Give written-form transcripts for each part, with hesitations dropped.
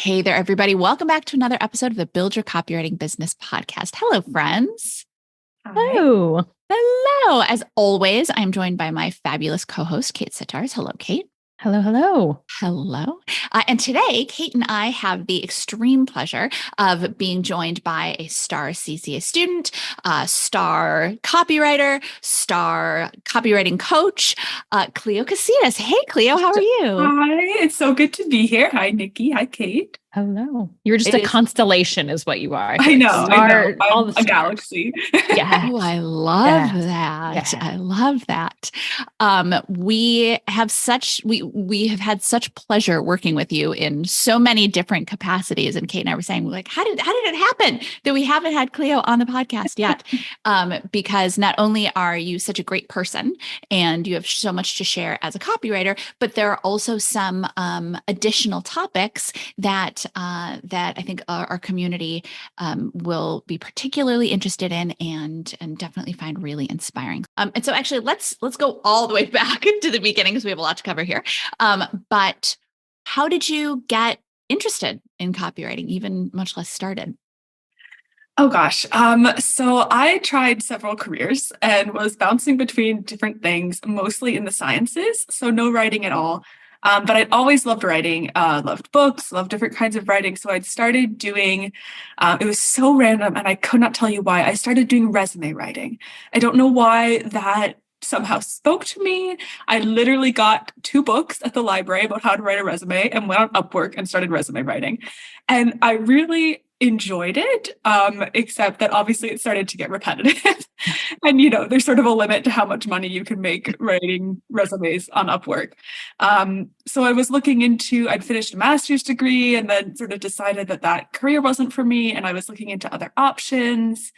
Hey there, everybody. Welcome back to another episode of the Build Your Copywriting Business podcast. Hello, friends. Hello. Hello. As always, I'm joined by my fabulous co-host, Kate Sitars. Hello, Kate. Hello, hello. Hello. And today, Kate and I have the extreme pleasure of being joined by a star CCA student, star copywriter, star copywriting coach, Cleo Casillas. Hey, Cleo, how are you? Hi, it's so good to be here. Hi, Nikki. Hi, Kate. Hello. You're just a constellation is what you are. I know. I'm all a galaxy. Yeah. Oh, I love that. Yeah. I love that. We have had such pleasure working with you in so many different capacities. And Kate and I were saying, like, how did it happen that we haven't had Cleo on the podcast yet? Because not only are you such a great person and you have so much to share as a copywriter, but there are also some additional topics that I think our community will be particularly interested in and definitely find really inspiring. And so actually, let's go all the way back to the beginning because we have a lot to cover here. But how did you get interested in copywriting, even much less started? Oh gosh. So I tried several careers and was bouncing between different things, mostly in the sciences. So no writing at all. But I'd always loved writing, loved books, loved different kinds of writing. So I'd started doing, it was so random and I could not tell you why. I started doing resume writing. I don't know why that somehow spoke to me. I literally got 2 books at the library about how to write a resume and went on Upwork and started resume writing. And I really enjoyed it, except that obviously it started to get repetitive. And, there's sort of a limit to how much money you can make writing resumes on Upwork. So I was looking into, I'd finished a master's degree and then sort of decided that career wasn't for me. And I was looking into other options,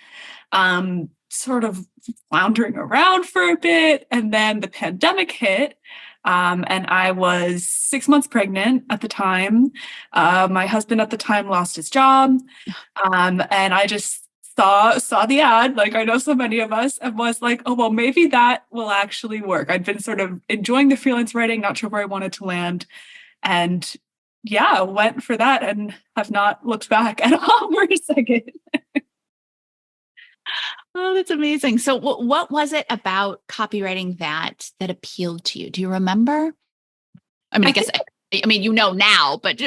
sort of floundering around for a bit. And then the pandemic hit. And I was 6 months pregnant at the time. My husband at the time lost his job. And I just saw the ad, like I know so many of us, and was like, oh, well, maybe that will actually work. I'd been sort of enjoying the freelance writing, not sure where I wanted to land. And yeah, went for that and have not looked back at all for a second. Oh, that's amazing. So what was it about copywriting that appealed to you? Do you remember? I mean, I mean, now, but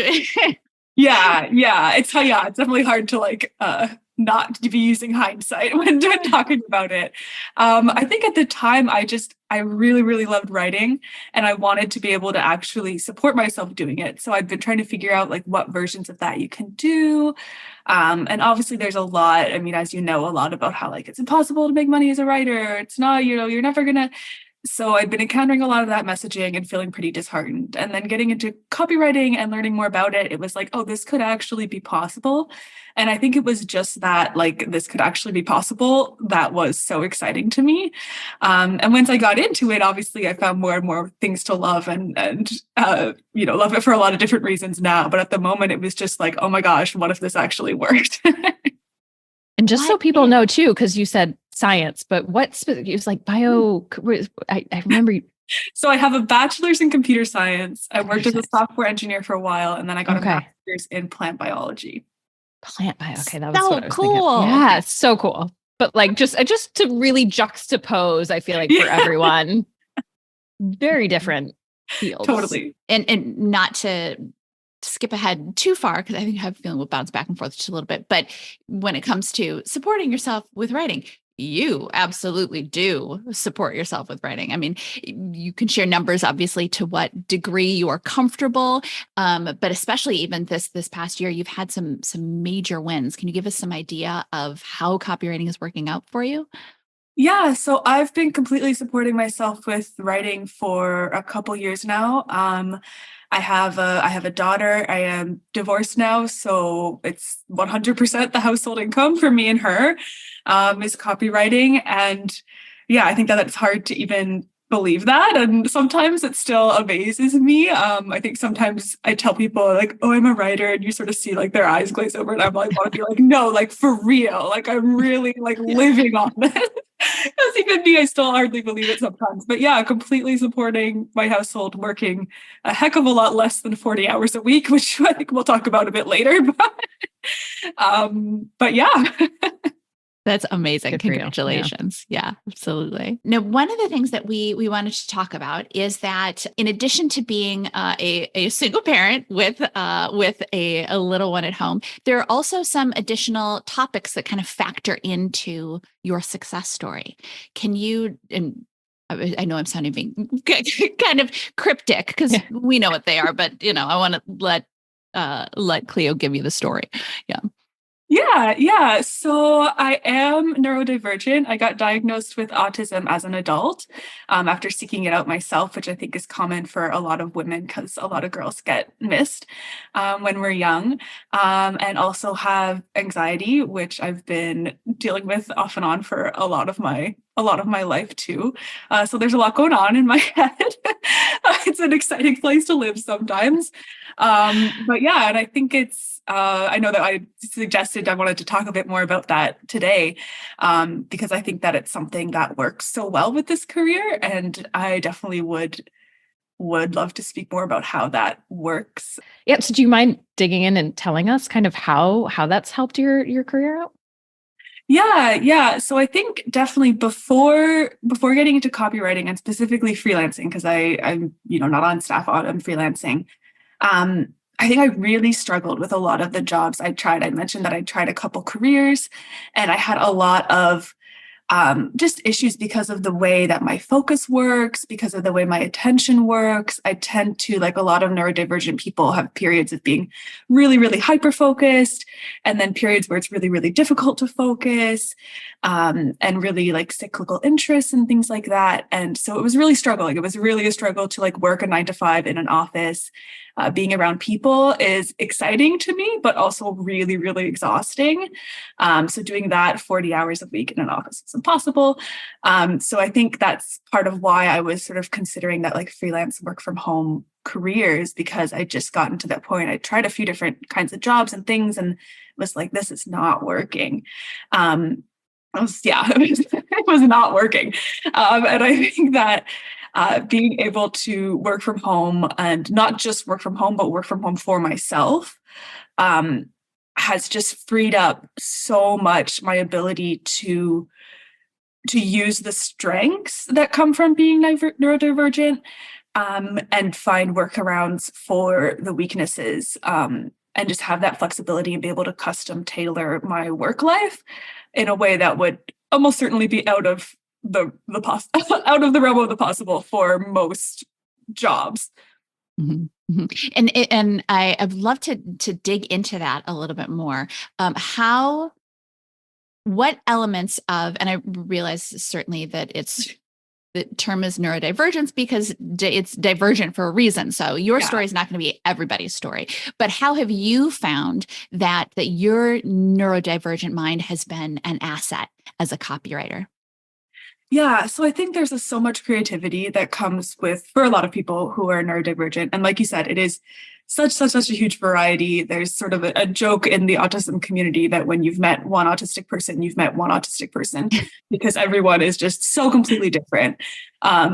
yeah. It's definitely hard to not to be using hindsight when talking about it. I think at the time I really, really loved writing and I wanted to be able to actually support myself doing it. So I've been trying to figure out what versions of that you can do. And obviously there's a lot, I mean, as you know, a lot about how it's impossible to make money as a writer. It's not, you're never gonna. So I'd been encountering a lot of that messaging and feeling pretty disheartened. And then getting into copywriting and learning more about it, it was like, oh, this could actually be possible. And I think it was just that, this could actually be possible. That was so exciting to me. And once I got into it, obviously I found more and more things to love and love it for a lot of different reasons now. But at the moment, it was just like, oh my gosh, what if this actually worked? And just so people know too, because you said science, but it was bio. I remember. So I have a bachelor's in computer science. I worked as a software engineer for a while, and then I got a master's in plant biology. Plant bio. Okay, that was so what I was cool. Thinking. Yeah, it's so cool. But just to really juxtapose, I feel for everyone, very different fields. Totally. And not to skip ahead too far, because I think I have a feeling we'll bounce back and forth just a little bit. But when it comes to supporting yourself with writing, you absolutely do support yourself with writing. I mean, you can share numbers, obviously, to what degree you are comfortable. But especially even this past year, you've had some major wins. Can you give us some idea of how copywriting is working out for you? Yeah, so I've been completely supporting myself with writing for a couple years now. I have a daughter. I am divorced now, so it's 100% the household income for me and her is copywriting. And yeah, I think that it's hard to even believe that. And sometimes it still amazes me. I think sometimes I tell people oh, I'm a writer, and you sort of see their eyes glaze over, and I'm want to be no, for real. I'm really living on this. As even me, I still hardly believe it sometimes. But yeah, completely supporting my household, working a heck of a lot less than 40 hours a week, which I think we'll talk about a bit later. But yeah. That's amazing. Good for you. Congratulations. Yeah, absolutely. Now, one of the things that we wanted to talk about is that in addition to being a single parent with a little one at home, there are also some additional topics that kind of factor into your success story. Can you, and I know I'm sounding being kind of cryptic because we know what they are, but I want to let Cleo give you the story. Yeah. Yeah. So I am neurodivergent. I got diagnosed with autism as an adult after seeking it out myself, which I think is common for a lot of women because a lot of girls get missed when we're young, and also have anxiety, which I've been dealing with off and on for a lot of my life too. So there's a lot going on in my head. It's an exciting place to live sometimes. But yeah, and I think I know that I suggested I wanted to talk a bit more about that today, because I think that it's something that works so well with this career, and I definitely would love to speak more about how that works. Yeah. So do you mind digging in and telling us kind of how that's helped your career out? Yeah. So I think definitely before getting into copywriting and specifically freelancing, because I'm not on staff, I'm freelancing. I think I really struggled with a lot of the jobs I tried. I mentioned that I tried a couple careers, and I had a lot of just issues because of the way that my focus works, because of the way my attention works. I tend to, like a lot of neurodivergent people, have periods of being really, really hyper-focused, and then periods where it's really, really difficult to focus, and really like cyclical interests and things like that. And so it was really struggling. It was really a struggle to like work a 9-to-5 in an office. Being around people is exciting to me, but also really, really exhausting. So doing that 40 hours a week in an office is impossible. So I think that's part of why I was sort of considering that like freelance work from home careers, because I just gotten to that point. I tried a few different kinds of jobs and things and was like, this is not working. It was not working. And I think that being able to work from home, and not just work from home, but work from home for myself, has just freed up so much my ability to use the strengths that come from being neurodivergent, and find workarounds for the weaknesses, and just have that flexibility and be able to custom tailor my work life in a way that would almost certainly be out of the out of the realm of the possible for most jobs. Mm-hmm. Mm-hmm. And I'd love to dig into that a little bit more. What elements of, and I realize certainly that the term is neurodivergence because it's divergent for a reason. So your story is not going to be everybody's story, but how have you found that your neurodivergent mind has been an asset as a copywriter? Yeah, so I think there's so much creativity that comes with, for a lot of people who are neurodivergent. And like you said, it is such a huge variety. There's sort of a joke in the autism community that when you've met one autistic person, you've met one autistic person, because everyone is just so completely different.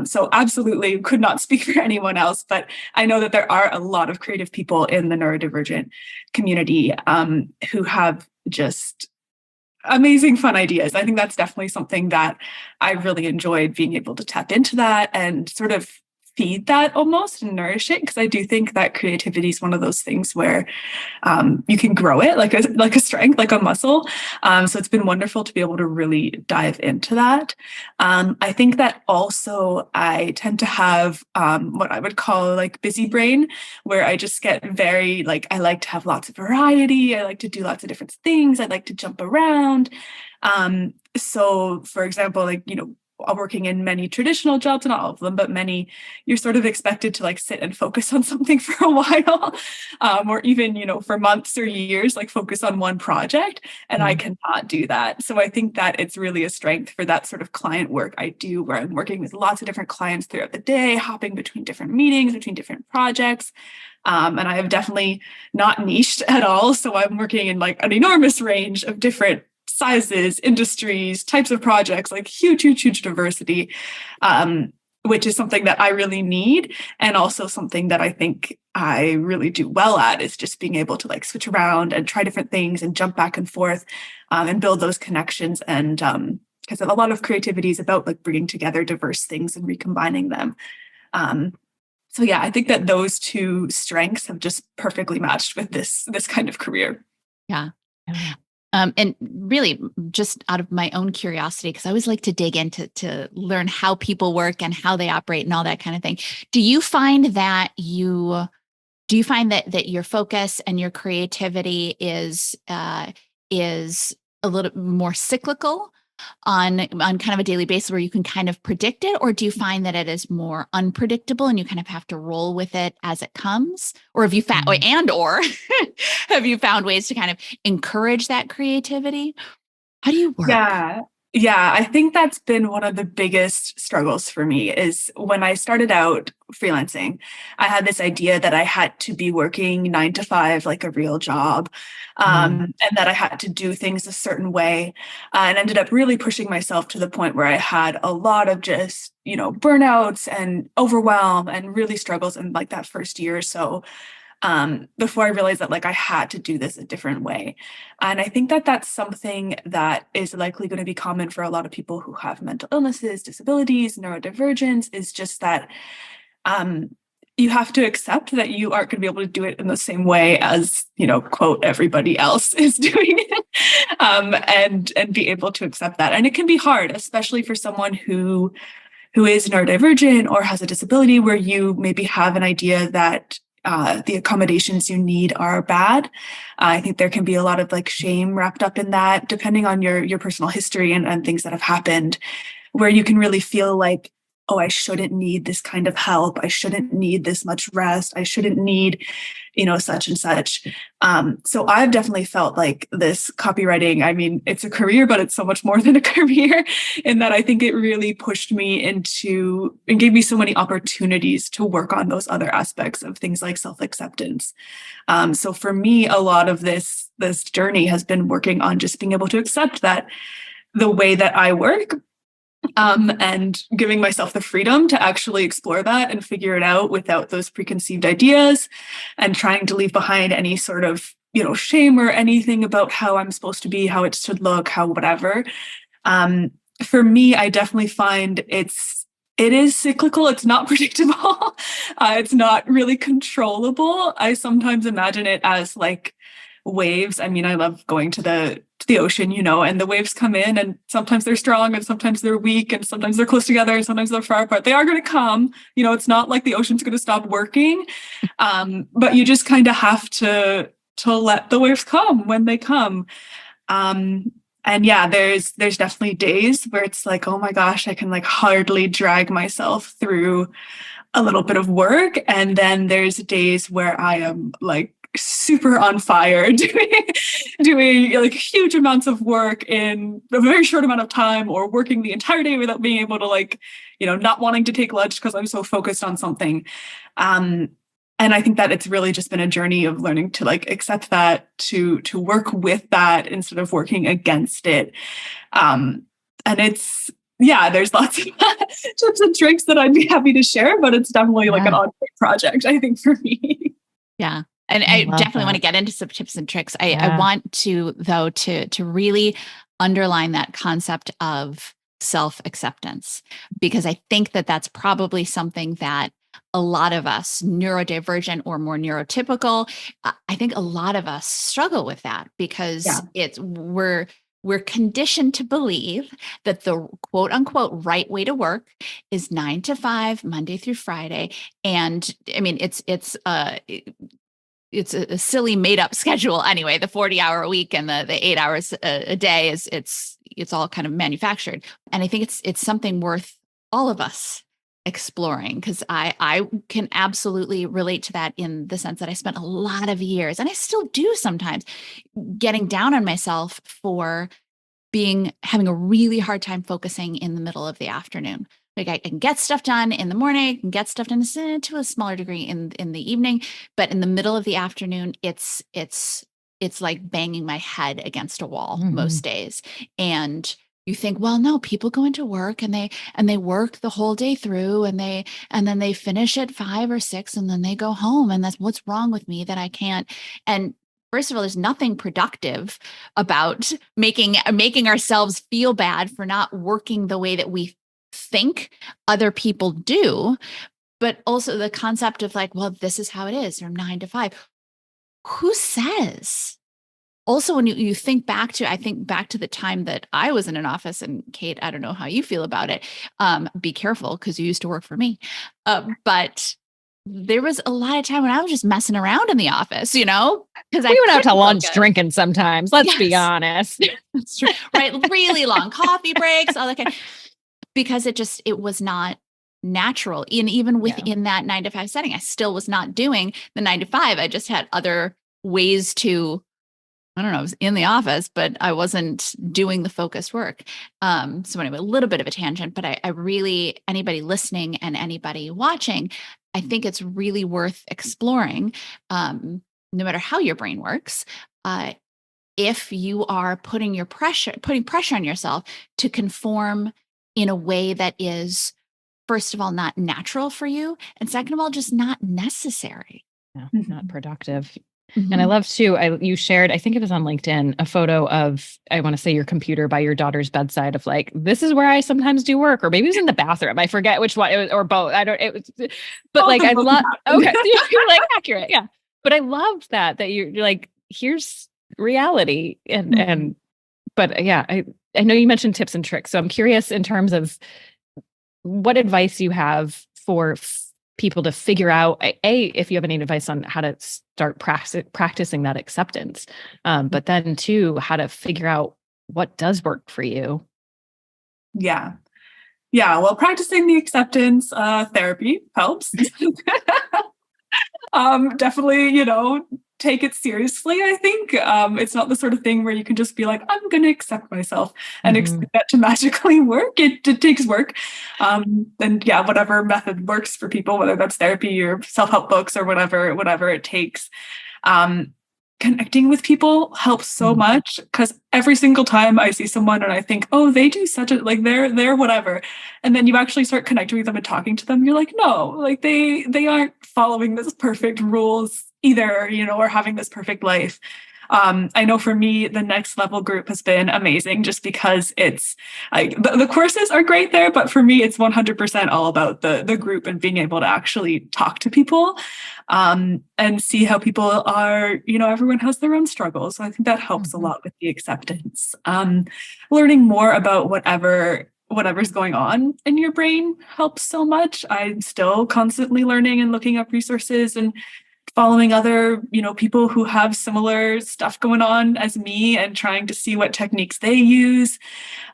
So absolutely could not speak for anyone else, but I know that there are a lot of creative people in the neurodivergent community who have just amazing, fun ideas. I think that's definitely something that I really enjoyed, being able to tap into that and sort of feed that almost and nourish it, because I do think that creativity is one of those things where you can grow it like a strength, like a muscle. So it's been wonderful to be able to really dive into that. I think that also I tend to have what I would call like busy brain, where I just get very like, I like to have lots of variety. I like to do lots of different things. I like to jump around. So for example, like, working in many traditional jobs, not all of them, but many, you're sort of expected to like sit and focus on something for a while, or even, for months or years, like focus on one project. And I cannot do that. So I think that it's really a strength for that sort of client work I do, where I'm working with lots of different clients throughout the day, hopping between different meetings, between different projects. And I have definitely not niched at all. So I'm working in like an enormous range of different sizes, industries, types of projects, like huge, huge, huge diversity, which is something that I really need. And also something that I think I really do well at is just being able to like switch around and try different things and jump back and forth, and build those connections. And because a lot of creativity is about like bringing together diverse things and recombining them. So yeah, I think that those two strengths have just perfectly matched with this kind of career. Yeah. And really just out of my own curiosity, because I always like to dig into to learn how people work and how they operate and all that kind of thing. Do you find that that your focus and your creativity is a little more cyclical on kind of a daily basis where you can kind of predict it? Or do you find that it is more unpredictable and you kind of have to roll with it as it comes? Or have you found, or have you found ways to kind of encourage that creativity? How do you work? Yeah, I think that's been one of the biggest struggles for me is when I started out freelancing, I had this idea that I had to be working 9 to 5, like a real job, and that I had to do things a certain way, and ended up really pushing myself to the point where I had a lot of just, burnouts and overwhelm and really struggles in like that first year or so. Before I realized that like I had to do this a different way. And I think that that's something that is likely going to be common for a lot of people who have mental illnesses, disabilities, neurodivergence, is just that you have to accept that you aren't going to be able to do it in the same way as, quote, everybody else is doing it, and be able to accept that. And it can be hard, especially for someone who is neurodivergent or has a disability where you maybe have an idea that the accommodations you need are bad. I think there can be a lot of like shame wrapped up in that, depending on your personal history and things that have happened, where you can really feel like, oh, I shouldn't need this kind of help. I shouldn't need this much rest. I shouldn't need, such and such. So I've definitely felt like this copywriting, I mean, it's a career, but it's so much more than a career, in that I think it really pushed me into and gave me so many opportunities to work on those other aspects of things like self-acceptance. So for me, a lot of this journey has been working on just being able to accept that the way that I work, and giving myself the freedom to actually explore that and figure it out without those preconceived ideas, and trying to leave behind any sort of, shame or anything about how I'm supposed to be, how it should look, how whatever. For me, I definitely find it is cyclical. It's not predictable. It's not really controllable. I sometimes imagine it as like waves. I mean, I love going to the ocean, and the waves come in and sometimes they're strong and sometimes they're weak and sometimes they're close together and sometimes they're far apart. They are going to come, it's not like the ocean's going to stop working. But you just kind of have to let the waves come when they come. And yeah, there's definitely days where it's like, oh my gosh, I can like hardly drag myself through a little bit of work. And then there's days where I am like super on fire doing like huge amounts of work in a very short amount of time, or working the entire day without being able to like, not wanting to take lunch because I'm so focused on something. And I think that it's really just been a journey of learning to like accept that, to work with that instead of working against it. And it's, yeah, there's lots of tips and tricks that I'd be happy to share, but it's definitely like an ongoing project, I think, for me. Yeah. And I definitely want to get into some tips and tricks. I want to, though, to really underline that concept of self-acceptance, because I think that that's probably something that a lot of us, neurodivergent or more neurotypical, I think a lot of us struggle with that, because we're conditioned to believe that the quote unquote right way to work is 9 to 5, Monday through Friday. And I mean, it's a silly made up schedule anyway. The 40-hour a week and the 8 hours a day it's all kind of manufactured. And I think it's something worth all of us exploring, because I can absolutely relate to that, in the sense that I spent a lot of years, and I still do sometimes, getting down on myself for having a really hard time focusing in the middle of the afternoon. Like I can get stuff done in the morning, I can get stuff done to a smaller degree in the evening, but in the middle of the afternoon, it's it's like banging my head against a wall most days. And you think, well, no, people go into work and they work the whole day through and then they finish at 5 or 6 and then they go home. And that's what's wrong with me that I can't. And first of all, there's nothing productive about making ourselves feel bad for not working the way that we think other people do. But also the concept of like, well, this is how it is from 9 to 5. Who says? Also, when you think back to, I think back to the time that I was in an office, and Kate, I don't know how you feel about it. Be careful because you used to work for me. But there was a lot of time when I was just messing around in the office, because we went out to lunch drinking sometimes. Let's be honest. That's true. Right. Really long coffee breaks, all that kind of, because it was not natural. And even within that 9 to 5 setting, I still was not doing the 9 to 5. I just had other ways to, I don't know, I was in the office, but I wasn't doing the focused work. So anyway, a little bit of a tangent, but I really, anybody listening and anybody watching, I think it's really worth exploring, no matter how your brain works. If you are putting pressure on yourself to conform in a way that is, first of all, not natural for you, and second of all, just not necessary. Not productive. And I love too, you shared, I think it was on LinkedIn, a photo of, I want to say your computer by your daughter's bedside of like, this is where I sometimes do work, or maybe it was in the bathroom. I forget which one it was, or both. But like, I love, okay. You're like accurate. Yeah. But I loved that you're like, here's reality. But yeah, I know you mentioned tips and tricks. So I'm curious in terms of what advice you have for people to figure out, if you have any advice on how to start practicing that acceptance, but then two, how to figure out what does work for you. Yeah. Well, practicing the acceptance therapy helps. Definitely, take it seriously. I think it's not the sort of thing where you can just be like, I'm going to accept myself and expect that to magically work. It takes work. And whatever method works for people, whether that's therapy or self-help books or whatever it takes. Connecting with people helps so much, because every single time I see someone and I think, oh, they do such a, like they're whatever. And then you actually start connecting with them and talking to them. You're like, no, like they aren't following this perfect rules either, or having this perfect life. I know for me, the Next Level group has been amazing, just because it's like the courses are great there, but for me, it's 100% all about the group and being able to actually talk to people and see how people are, everyone has their own struggles. So I think that helps a lot with the acceptance. Learning more about whatever's going on in your brain helps so much. I'm still constantly learning and looking up resources and following other, people who have similar stuff going on as me and trying to see what techniques they use.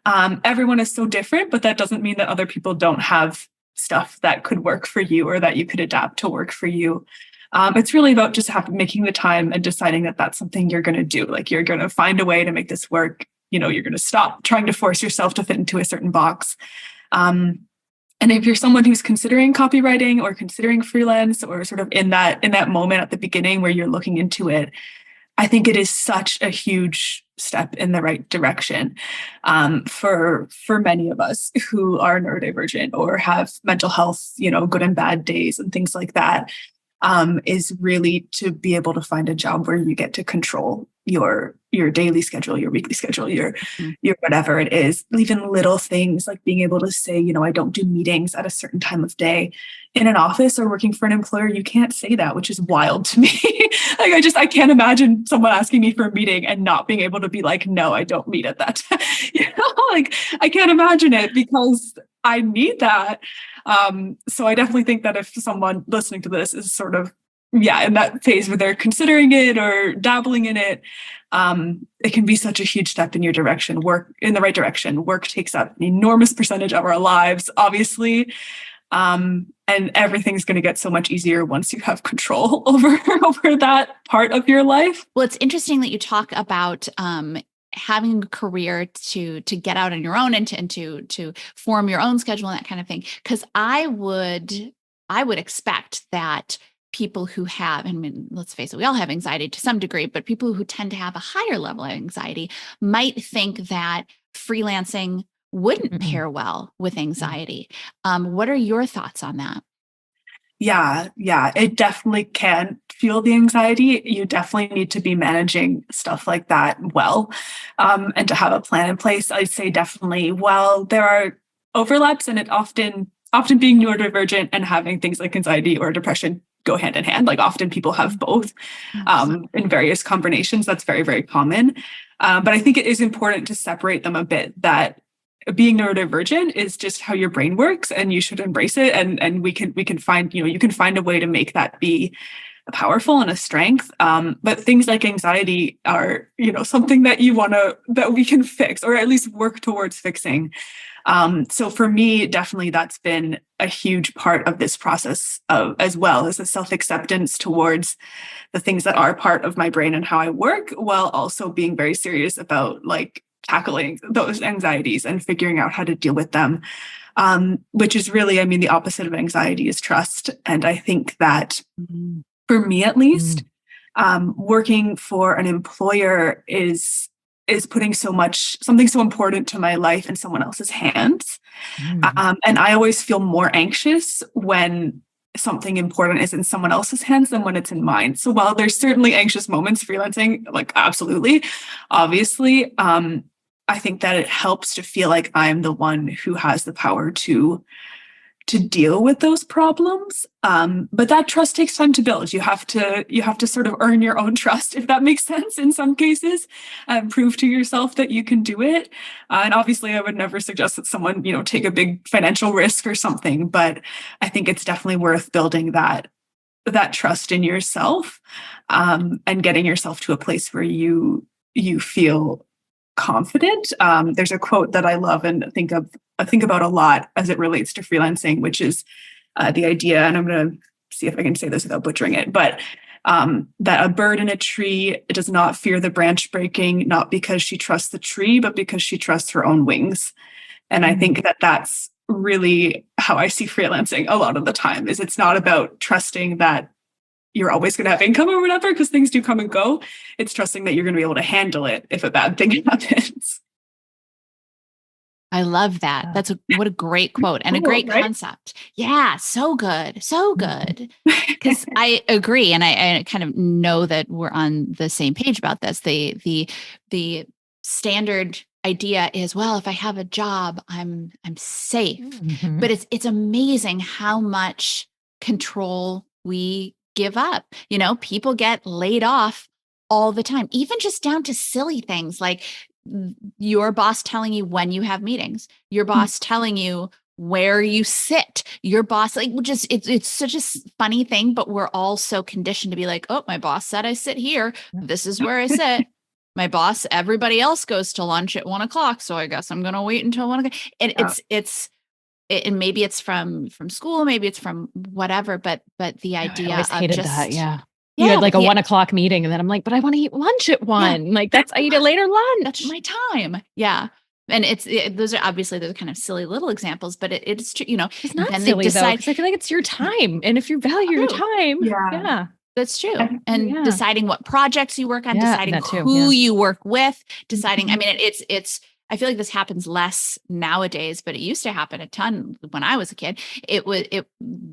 Everyone is so different, but that doesn't mean that other people don't have stuff that could work for you or that you could adapt to work for you. It's really about just making the time and deciding that that's something you're going to do. Like, you're going to find a way to make this work. You're going to stop trying to force yourself to fit into a certain box. And if you're someone who's considering copywriting or considering freelance, or sort of in that moment at the beginning where you're looking into it, I think it is such a huge step in the right direction for many of us who are neurodivergent or have mental health, good and bad days and things like that, is really to be able to find a job where you get to control your daily schedule, your weekly schedule, your whatever it is. Even little things like being able to say, I don't do meetings at a certain time of day. In an office or working for an employer, you can't say that, which is wild to me. Like, I can't imagine someone asking me for a meeting and not being able to be like, no, I don't meet at that time. Like, I can't imagine it, because I need that. So I definitely think that if someone listening to this is sort of, in that phase where they're considering it or dabbling in it, it can be such a huge step in your direction, in the right direction. Work takes up an enormous percentage of our lives, obviously. And everything's going to get so much easier once you have control over that part of your life. Well, it's interesting that you talk about, having a career to get out on your own and to form your own schedule and that kind of thing. Because I would expect that people who have, I mean, let's face it, we all have anxiety to some degree, but people who tend to have a higher level of anxiety might think that freelancing wouldn't pair well with anxiety. What are your thoughts on that? Yeah, it definitely can fuel the anxiety. You definitely need to be managing stuff like that well, and to have a plan in place. I'd say definitely, while there are overlaps, and it often being neurodivergent and having things like anxiety or depression go hand in hand. Like often people have both in various combinations. That's very, very common. But I think it is important to separate them a bit, that being neurodivergent is just how your brain works, and you should embrace it. And we can find, you can find a way to make that be powerful and a strength. But things like anxiety are, something that that we can fix, or at least work towards fixing. So for me, definitely that's been a huge part of this process as well, as a self-acceptance towards the things that are part of my brain and how I work, while also being very serious about tackling those anxieties and figuring out how to deal with them. Which is really, the opposite of anxiety is trust. And I think that for me, at least, working for an employer is putting something so important to my life in someone else's hands. And I always feel more anxious when something important is in someone else's hands than when it's in mine. So while there's certainly anxious moments freelancing, absolutely, obviously, I think that it helps to feel like I'm the one who has the power to deal with those problems. But that trust takes time to build. You have to sort of earn your own trust, if that makes sense in some cases, and prove to yourself that you can do it. And obviously I would never suggest that someone, take a big financial risk or something, but I think it's definitely worth building that trust in yourself, and getting yourself to a place where you feel confident. There's a quote that I love and think about a lot as it relates to freelancing, which is the idea, and I'm going to see if I can say this without butchering it, but that a bird in a tree does not fear the branch breaking, not because she trusts the tree, but because she trusts her own wings. And I think that that's really how I see freelancing a lot of the time. Is it's not about trusting that you're always going to have income or whatever, because things do come and go. It's trusting that you're going to be able to handle it if a bad thing happens. I love that. What a great quote and a great concept. Yeah. So good. So good. Because I agree. And I kind of know that we're on the same page about this. The standard idea is, well, if I have a job, I'm safe. But it's amazing how much control we give up. People get laid off all the time, even just down to silly things like your boss telling you when you have meetings, your boss telling you where you sit, your boss, it's such a funny thing, but we're all so conditioned to be like, oh, my boss said I sit here. This is where I sit. My boss, everybody else goes to lunch at 1:00. So I guess I'm going to wait until 1:00. And and maybe it's from school, maybe it's from whatever, but the idea I always of hated just that. Yeah. You had like a 1:00 meeting, and then I'm like, but I want to eat lunch at 1. Yeah. I eat a later lunch. That's my time. Yeah. And those are kind of silly little examples, but it's true, it's not silly though, because I feel like it's your time. And if you value your time, yeah. That's true. And deciding what projects you work on, deciding who you work with, deciding, I feel like this happens less nowadays, but it used to happen a ton when I was a kid.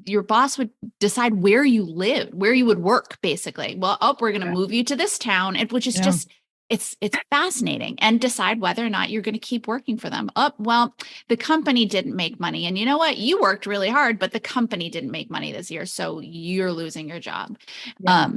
Your boss would decide where you lived, where you would work, basically. Well, we're going to move you to this town, which is just, it's fascinating, and decide whether or not you're going to keep working for them. Well, the company didn't make money. And you know what? You worked really hard, but the company didn't make money this year. So you're losing your job. Yeah.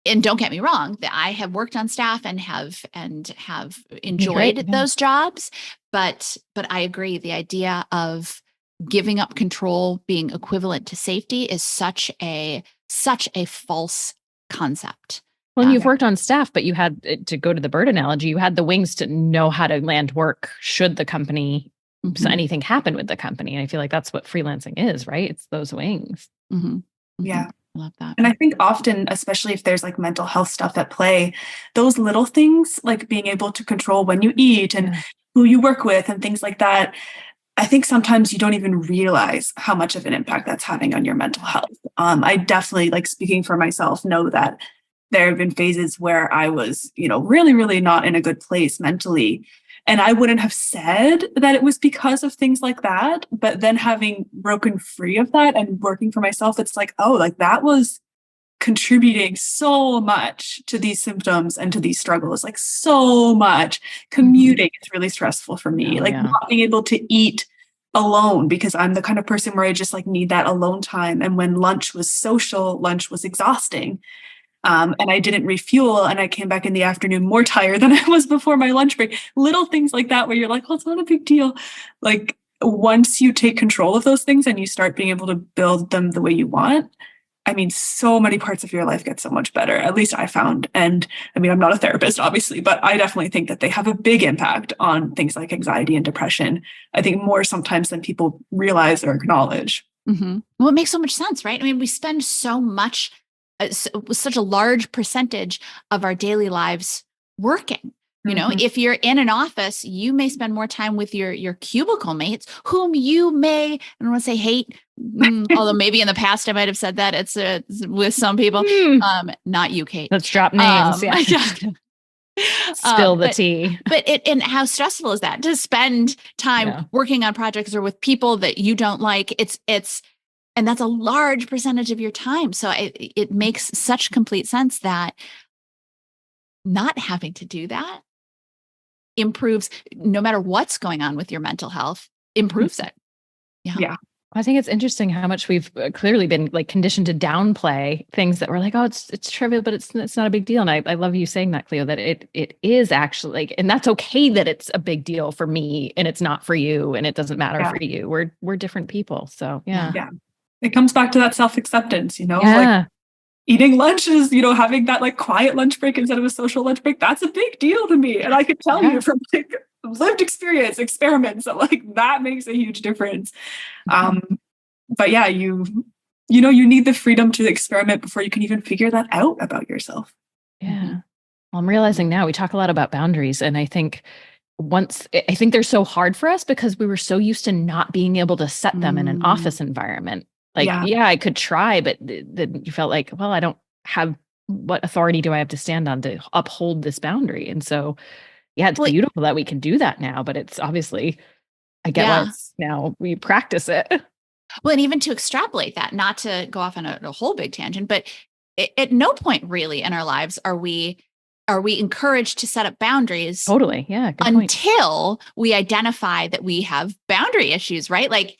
And don't get me wrong, that I have worked on staff and have enjoyed those jobs, but I agree. The idea of giving up control being equivalent to safety is such a false concept. Well, you've worked on staff, but you had, to go to the bird analogy, you had the wings to know how to land work should the company, so anything happen with the company. And I feel like that's what freelancing is, right? It's those wings. Yeah. I love that. And I think often, especially if there's mental health stuff at play, those little things like being able to control when you eat and who you work with and things like that, I think sometimes you don't even realize how much of an impact that's having on your mental health. I definitely, like, speaking for myself, know that there have been phases where I was, really, really not in a good place mentally. And I wouldn't have said that it was because of things like that. But then having broken free of that and working for myself, it's like, oh, like that was contributing so much to these symptoms and to these struggles, like so much. Commuting is really stressful for me, not being able to eat alone, because I'm the kind of person where I just like need that alone time. And when lunch was social, lunch was exhausting. And I didn't refuel, and I came back in the afternoon more tired than I was before my lunch break. Little things like that where you're like, well, it's not a big deal. Like, once you take control of those things and you start being able to build them the way you want, I mean, so many parts of your life get so much better, at least I found. And I mean, I'm not a therapist, obviously, but I definitely think that they have a big impact on things like anxiety and depression. I think more sometimes than people realize or acknowledge. Mm-hmm. Well, it makes so much sense, right? I mean, we spend so much, such a large percentage of our daily lives working. If you're in an office, you may spend more time with your cubicle mates, whom you may, I don't want to say hate, although maybe in the past I might have said that. It's with some people, not you, Kate. Let's drop names. Spill the tea. But and how stressful is that to spend time working on projects or with people that you don't like? And that's a large percentage of your time. So it makes such complete sense that not having to do that improves, no matter what's going on with your mental health, improves it. Yeah. I think it's interesting how much we've clearly been like conditioned to downplay things that we're like, oh, it's trivial, but it's not a big deal. And I love you saying that, Cleo, that it is actually like, and that's okay that it's a big deal for me and it's not for you and it doesn't matter for you. We're different people. So yeah. It comes back to that self-acceptance, like eating lunch is, having that like quiet lunch break instead of a social lunch break. That's a big deal to me. And I can tell you from like lived experience, experiments, that like that makes a huge difference. But yeah, you need the freedom to experiment before you can even figure that out about yourself. Yeah. Well, I'm realizing now we talk a lot about boundaries. And I think they're so hard for us because we were so used to not being able to set them in an office environment. Like, I could try, but then you felt like, well, I don't have, what authority do I have to stand on to uphold this boundary? And so, it's beautiful that we can do that now, but it's obviously, I get why now we practice it. Well, and even to extrapolate that, not to go off on a whole big tangent, but at no point really in our lives are we encouraged to set up boundaries. Totally. Yeah. Until we identify that we have boundary issues, right? Like,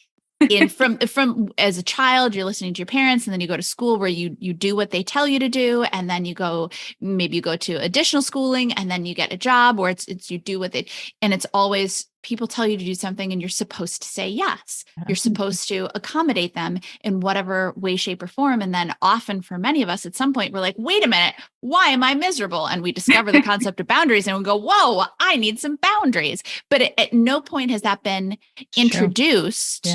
from as a child, you're listening to your parents, and then you go to school where you do what they tell you to do, and then you go to additional schooling, and then you get a job where it's you do what they, and it's always people tell you to do something and you're supposed to say yes. You're supposed to accommodate them in whatever way, shape, or form. And then often for many of us at some point, we're like, wait a minute, why am I miserable? And we discover the concept of boundaries and we go, whoa, I need some boundaries. But at no point has that been introduced.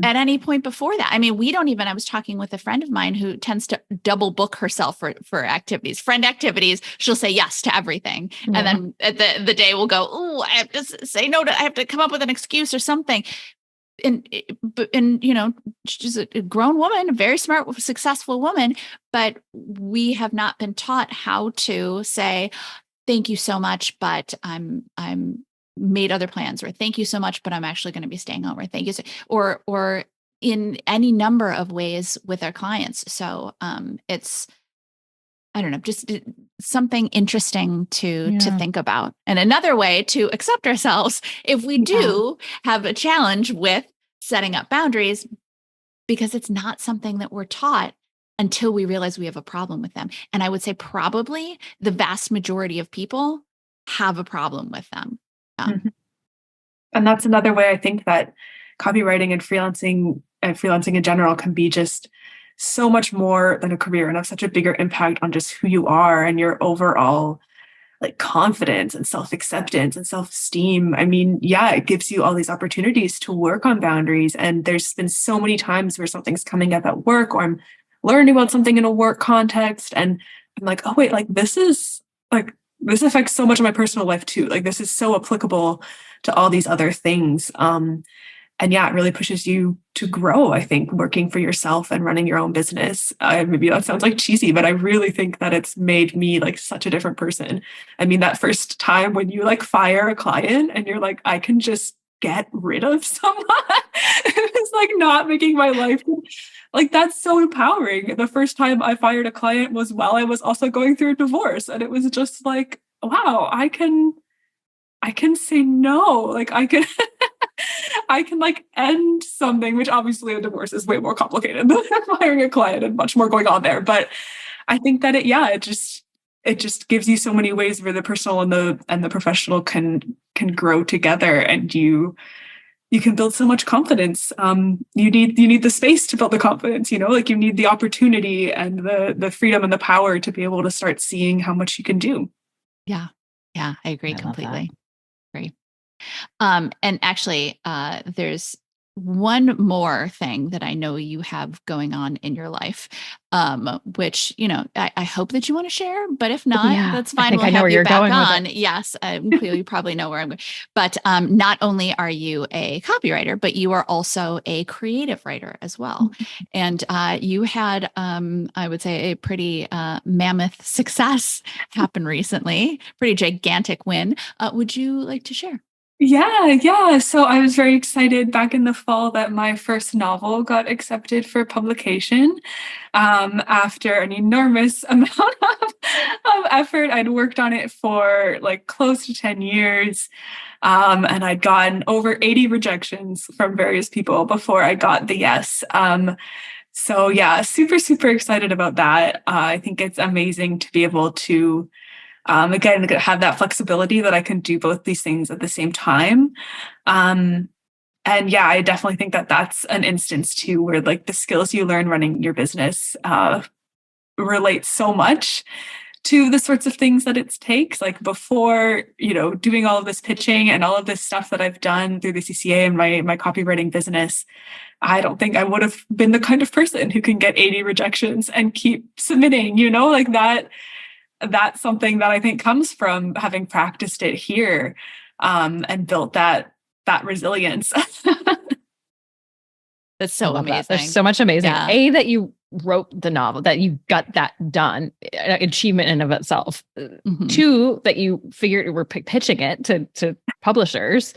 At any point before that. I mean, I was talking with a friend of mine who tends to double book herself for activities, friend activities. She'll say yes to everything. And then at the day we'll go, oh, I have to say no I have to come up with an excuse or something. And she's a grown woman, a very smart, successful woman, but we have not been taught how to say, thank you so much, but I'm made other plans, or thank you so much, but I'm actually going to be staying home, or thank you. Or in any number of ways with our clients. So it's, I don't know, just something interesting to think about. And another way to accept ourselves if we do have a challenge with setting up boundaries, because it's not something that we're taught until we realize we have a problem with them. And I would say probably the vast majority of people have a problem with them. And that's another way I think that copywriting and freelancing in general can be just so much more than a career and have such a bigger impact on just who you are and your overall like confidence and self-acceptance and self-esteem. I mean, it gives you all these opportunities to work on boundaries. And there's been so many times where something's coming up at work, or I'm learning about something in a work context, and I'm like, oh wait, like this affects so much of my personal life too. Like this is so applicable to all these other things. And yeah, it really pushes you to grow, I think, working for yourself and running your own business. Maybe that sounds like cheesy, but I really think that it's made me like such a different person. I mean, that first time when you like fire a client and you're like, I can just get rid of someone. It's like not making my life like, that's so empowering. The first time I fired a client was while I was also going through a divorce. And it was just like, wow, I can say no. Like I can I can like end something, which obviously a divorce is way more complicated than firing a client and much more going on there. But I think that it just gives you so many ways where the personal and the professional can grow together, and you can build so much confidence. You need the space to build the confidence, like you need the opportunity and the freedom and the power to be able to start seeing how much you can do. Yeah. Yeah. I agree completely. Agree. And actually, there's one more thing that I know you have going on in your life, which, I hope that you want to share, but if not, that's fine. We'll have you back on. Yes. Clearly you probably know where I'm going, but, not only are you a copywriter, but you are also a creative writer as well. And, you had, I would say a pretty, mammoth success happen recently, pretty gigantic win. Would you like to share? Yeah. So I was very excited back in the fall that my first novel got accepted for publication after an enormous amount of effort. I'd worked on it for like close to 10 years. And I'd gotten over 80 rejections from various people before I got the yes. So yeah, super, super excited about that. I think it's amazing to be able to again, have that flexibility that I can do both these things at the same time. And yeah, I definitely think that that's an instance too, where like the skills you learn running your business relate so much to the sorts of things that it takes. Like before, doing all of this pitching and all of this stuff that I've done through the CCA and my copywriting business, I don't think I would have been the kind of person who can get 80 rejections and keep submitting, like that. That's something that I think comes from having practiced it here and built that resilience. That's so amazing. There's so much amazing. Yeah. That you wrote the novel, that you got that done, achievement in of itself. Mm-hmm. 2, that you figured we're pitching it to publishers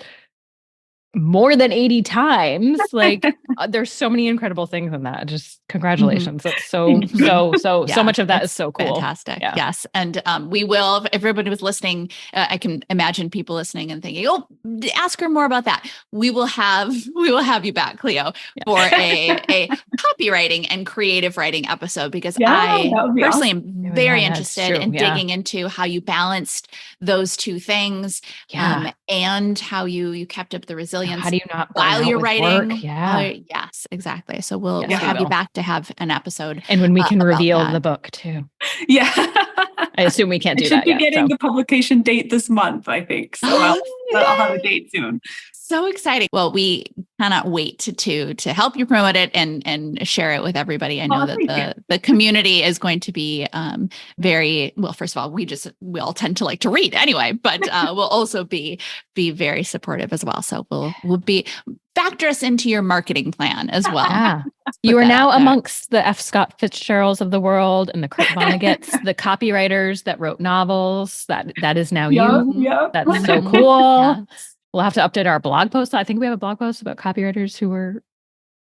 more than 80 times. Like there's so many incredible things in that. Just congratulations. That's so much of that is so cool. Fantastic. Yeah. Yes. And we will, if everybody was listening, I can imagine people listening and thinking, oh, ask her more about that. We will have you back, Cleo, for a copywriting and creative writing episode, because I personally am very interested in digging into how you balanced those two things and how you kept up the resilience. How do you not while you're writing? Work? Yeah. Yes, exactly. So we'll have you back to have an episode. And when we can reveal the book too. Yeah. I assume we can't do that yet. Should be getting the publication date this month, I think. So I'll have a date soon. So exciting. Well, we cannot wait to help you promote it and share it with everybody. I know that the community is going to be very, well, first of all, we all tend to like to read anyway, but we'll also be very supportive as well. So we'll be factor us into your marketing plan as well. Yeah. You are now amongst the F. Scott Fitzgeralds of the world and the Kurt Vonnegut's, the copywriters that wrote novels. That is now you. Yeah. That's so cool. Yes. We'll have to update our blog post. I think we have a blog post about copywriters who were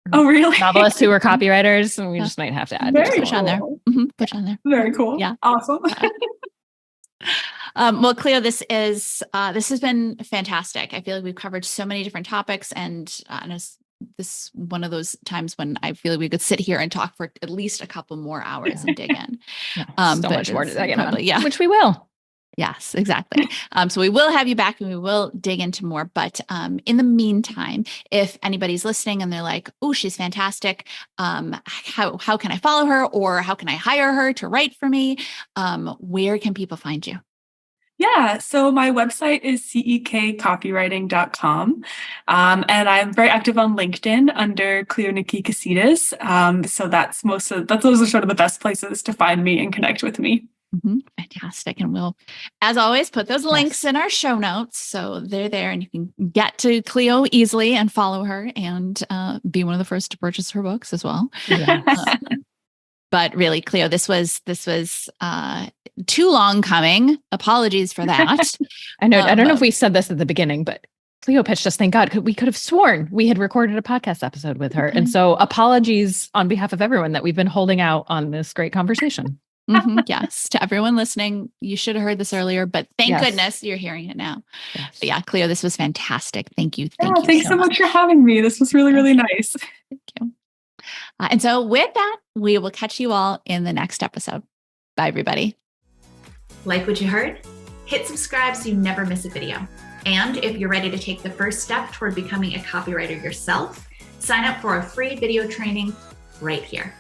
novelists who were copywriters, and we just might have to add push on there. Mm-hmm. Push on there. Very cool. Yeah. Awesome. Well, Cleo, this has been fantastic. I feel like we've covered so many different topics, and this is one of those times when I feel like we could sit here and talk for at least a couple more hours and dig in. So much more to dig in, which we will. Yes, exactly. So we will have you back and we will dig into more. But in the meantime, if anybody's listening and they're like, oh, she's fantastic. How can I follow her, or how can I hire her to write for me? Where can people find you? Yeah, so my website is ceccopywriting.com. And I'm very active on LinkedIn under Cleo Nikki Casitas. So those are sort of the best places to find me and connect with me. Fantastic. And we'll, as always, put those links in our show notes. So they're there and you can get to Cleo easily and follow her and be one of the first to purchase her books as well. Yes. But really, Cleo, this was too long coming. Apologies for that. I know. I don't know if we said this at the beginning, but Cleo pitched us. Thank God. We could have sworn we had recorded a podcast episode with her. And so apologies on behalf of everyone that we've been holding out on this great conversation. Yes. To everyone listening, you should have heard this earlier, but thank goodness you're hearing it now. Yes. But yeah, Cleo, this was fantastic. Thank you. Thanks so much for having me. This was really, really nice. Thank you. And so with that, we will catch you all in the next episode. Bye, everybody. Like what you heard? Hit subscribe so you never miss a video. And if you're ready to take the first step toward becoming a copywriter yourself, sign up for a free video training right here.